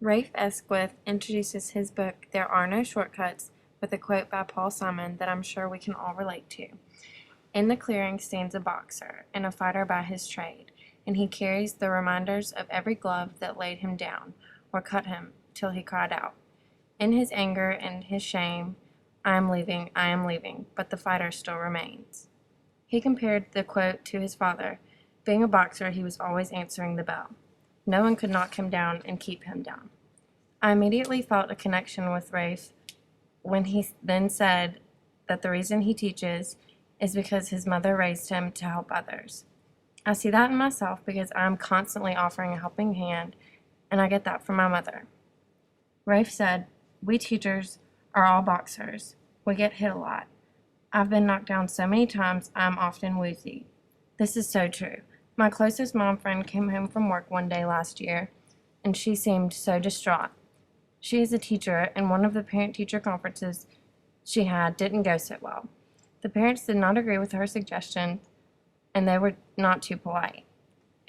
Rafe Esquith introduces his book, There Are No Shortcuts, with a quote by Paul Simon that I'm sure we can all relate to. In the clearing stands a boxer, and a fighter by his trade, and he carries the reminders of every glove that laid him down, or cut him, till he cried out. In his anger and his shame, I am leaving, but the fighter still remains. He compared the quote to his father. Being a boxer, he was always answering the bell. No one could knock him down and keep him down. I immediately felt a connection with Rafe when he then said that the reason he teaches is because his mother raised him to help others. I see that in myself because I'm constantly offering a helping hand, and I get that from my mother. Rafe said, "We teachers are all boxers. We get hit a lot. I've been knocked down so many times I'm often woozy." This is so true. My closest mom friend came home from work one day last year, and she seemed so distraught. She is a teacher, and one of the parent-teacher conferences she had didn't go so well. The parents did not agree with her suggestion, and they were not too polite.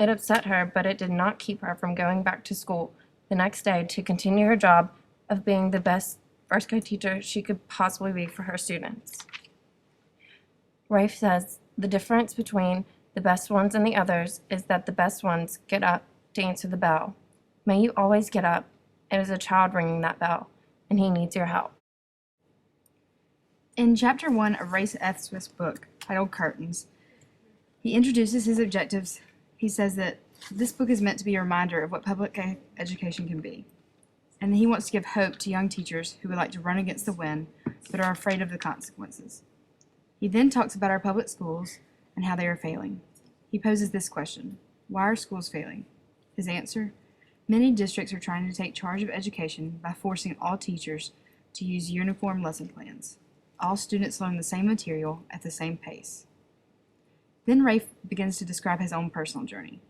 It upset her, but it did not keep her from going back to school the next day to continue her job of being the best first grade teacher she could possibly be for her students. Rafe says the difference between the best ones and the others is that the best ones get up to answer the bell. May you always get up. It is a child ringing that bell, and he needs your help. In Chapter 1 of Rafe Esquith's book, titled Curtains, he introduces his objectives. He says that this book is meant to be a reminder of what public education can be, and that he wants to give hope to young teachers who would like to run against the wind but are afraid of the consequences. He then talks about our public schools and how they are failing. He poses this question: why are schools failing? His answer: many districts are trying to take charge of education by forcing all teachers to use uniform lesson plans, all students learn the same material at the same pace. Then Rafe begins to describe his own personal journey.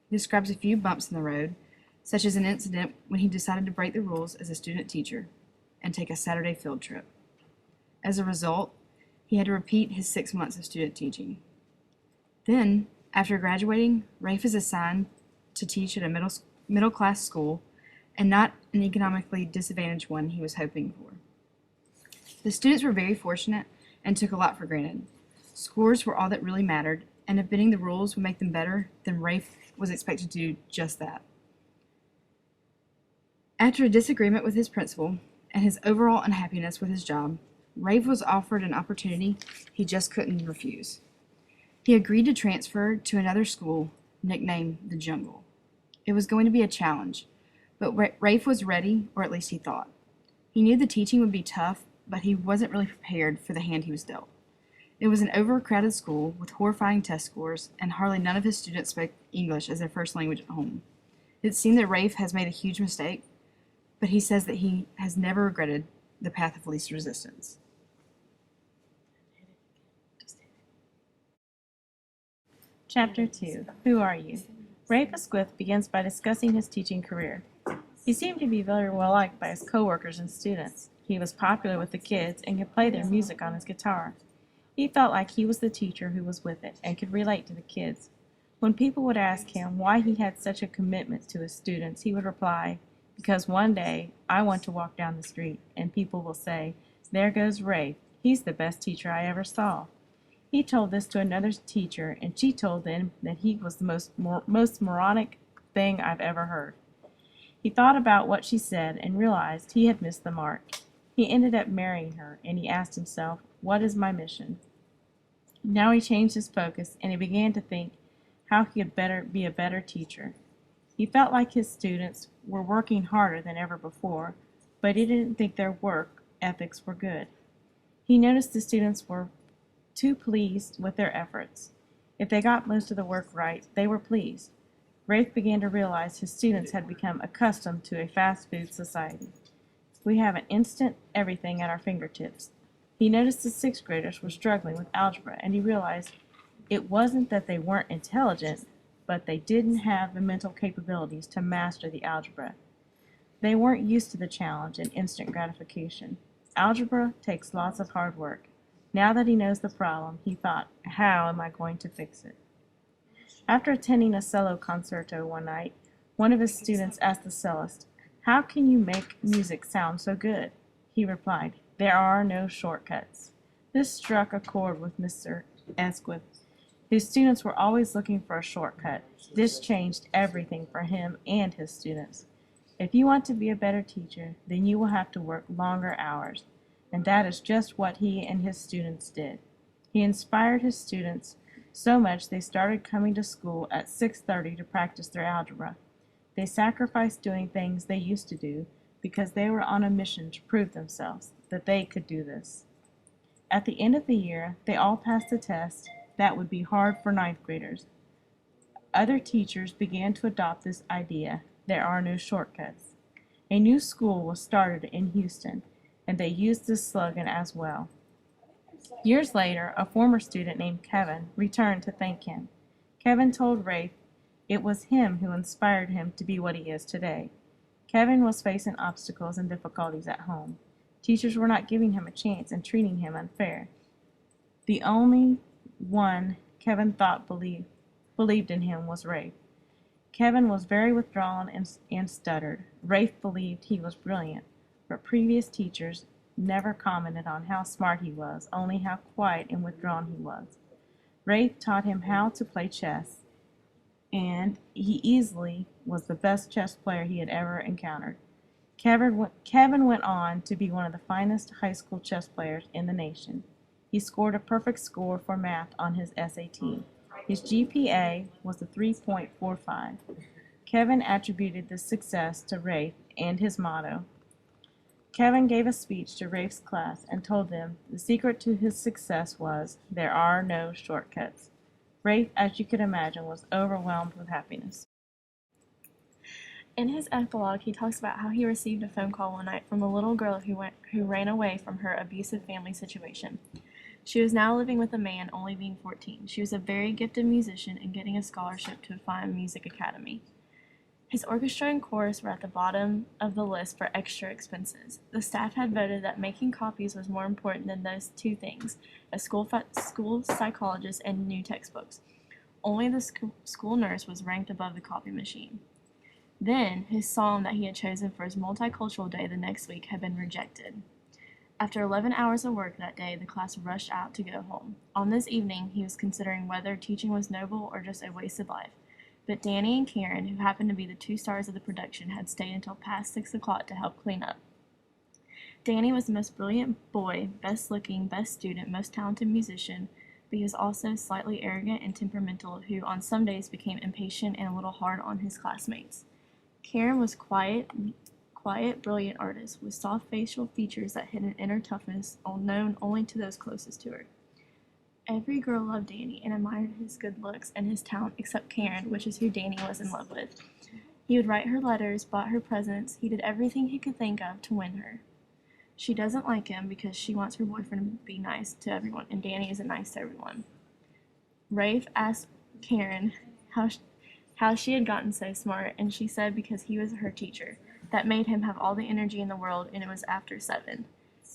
He describes a few bumps in the road, such as an incident when he decided to break the rules as a student teacher and take a Saturday field trip. As a result, he had to repeat his 6 months of student teaching. Then, after graduating, Rafe is assigned to teach at a middle-class school and not an economically disadvantaged one he was hoping for. The students were very fortunate and took a lot for granted. Scores were all that really mattered, and if bending the rules would make them better, then Rafe was expected to do just that. After a disagreement with his principal and his overall unhappiness with his job, Rafe was offered an opportunity he just couldn't refuse. He agreed to transfer to another school, nicknamed the Jungle. It was going to be a challenge, but Rafe was ready, or at least he thought. He knew the teaching would be tough, but he wasn't really prepared for the hand he was dealt. It was an overcrowded school with horrifying test scores, and hardly none of his students spoke English as their first language at home. It seemed that Rafe has made a huge mistake, but he says that he has never regretted the path of least resistance. Chapter 2. Who Are You? Rafe Esquith begins by discussing his teaching career. He seemed to be very well liked by his co-workers and students. He was popular with the kids and could play their music on his guitar. He felt like he was the teacher who was with it and could relate to the kids. When people would ask him why he had such a commitment to his students, he would reply, "Because one day I want to walk down the street and people will say, 'There goes Rafe. He's the best teacher I ever saw.'" He told this to another teacher, and she told them that he was the most moronic thing I've ever heard. He thought about what she said and realized he had missed the mark. He ended up marrying her, and he asked himself, "What is my mission?" Now he changed his focus, and he began to think how he could be a better teacher. He felt like his students were working harder than ever before, but he didn't think their work ethics were good. He noticed the students were too pleased with their efforts. If they got most of the work right, they were pleased. Rafe began to realize his students had become accustomed to a fast food society. We have an instant everything at our fingertips. He noticed the sixth graders were struggling with algebra, and he realized it wasn't that they weren't intelligent, but they didn't have the mental capabilities to master the algebra. They weren't used to the challenge and instant gratification. Algebra takes lots of hard work. Now that he knows the problem, he thought, how am I going to fix it? After attending a cello concerto one night, one of his students asked the cellist, "How can you make music sound so good?" He replied, "There are no shortcuts." This struck a chord with Mr. Asquith, whose students were always looking for a shortcut. This changed everything for him and his students. If you want to be a better teacher, then you will have to work longer hours. And that is just what he and his students did. He inspired his students so much they started coming to school at 6:30 to practice their algebra. They sacrificed doing things they used to do because they were on a mission to prove themselves that they could do this. At the end of the year, they all passed a test that would be hard for ninth graders. Other teachers began to adopt this idea: there are no shortcuts. A new school was started in Houston, and they used this slogan as well. Years later, a former student named Kevin returned to thank him. Kevin told Rafe it was him who inspired him to be what he is today. Kevin was facing obstacles and difficulties at home. Teachers were not giving him a chance and treating him unfair. The only one Kevin thought believed in him was Rafe. Kevin was very withdrawn and stuttered. Rafe believed he was brilliant, but previous teachers never commented on how smart he was, only how quiet and withdrawn he was. Rafe taught him how to play chess, and he easily was the best chess player he had ever encountered. Kevin went on to be one of the finest high school chess players in the nation. He scored a perfect score for math on his SAT. His GPA was a 3.45. Kevin attributed this success to Rafe and his motto. Kevin gave a speech to Rafe's class and told them the secret to his success was, there are no shortcuts. Rafe, as you could imagine, was overwhelmed with happiness. In his epilogue, he talks about how he received a phone call one night from a little girl who ran away from her abusive family situation. She was now living with a man, only being 14. She was a very gifted musician and getting a scholarship to a fine music academy. His orchestra and chorus were at the bottom of the list for extra expenses. The staff had voted that making copies was more important than those two things: a school psychologist and new textbooks. Only the school nurse was ranked above the copy machine. Then, his song that he had chosen for his multicultural day the next week had been rejected. After 11 hours of work that day, the class rushed out to go home. On this evening, he was considering whether teaching was noble or just a wasted life. But Danny and Karen, who happened to be the two stars of the production, had stayed until past 6 o'clock to help clean up. Danny was the most brilliant boy, best looking, best student, most talented musician, but he was also slightly arrogant and temperamental, who on some days became impatient and a little hard on his classmates. Karen was quiet, brilliant artist with soft facial features that hid an inner toughness known only to those closest to her. Every girl loved Danny and admired his good looks and his talent except Karen, which is who Danny was in love with. He would write her letters, bought her presents, he did everything he could think of to win her. She doesn't like him because she wants her boyfriend to be nice to everyone, and Danny isn't nice to everyone. Rafe asked Karen how she had gotten so smart, and she said because he was her teacher. That made him have all the energy in the world, and it was after 7.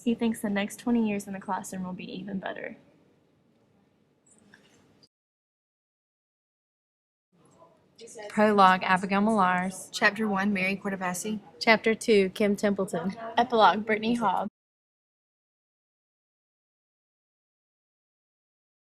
He thinks the next 20 years in the classroom will be even better. Prologue, Abigail Millars. Chapter 1, Mary Quarterbassy. Chapter 2, Kim Templeton. Epilogue, Brittany Hobb.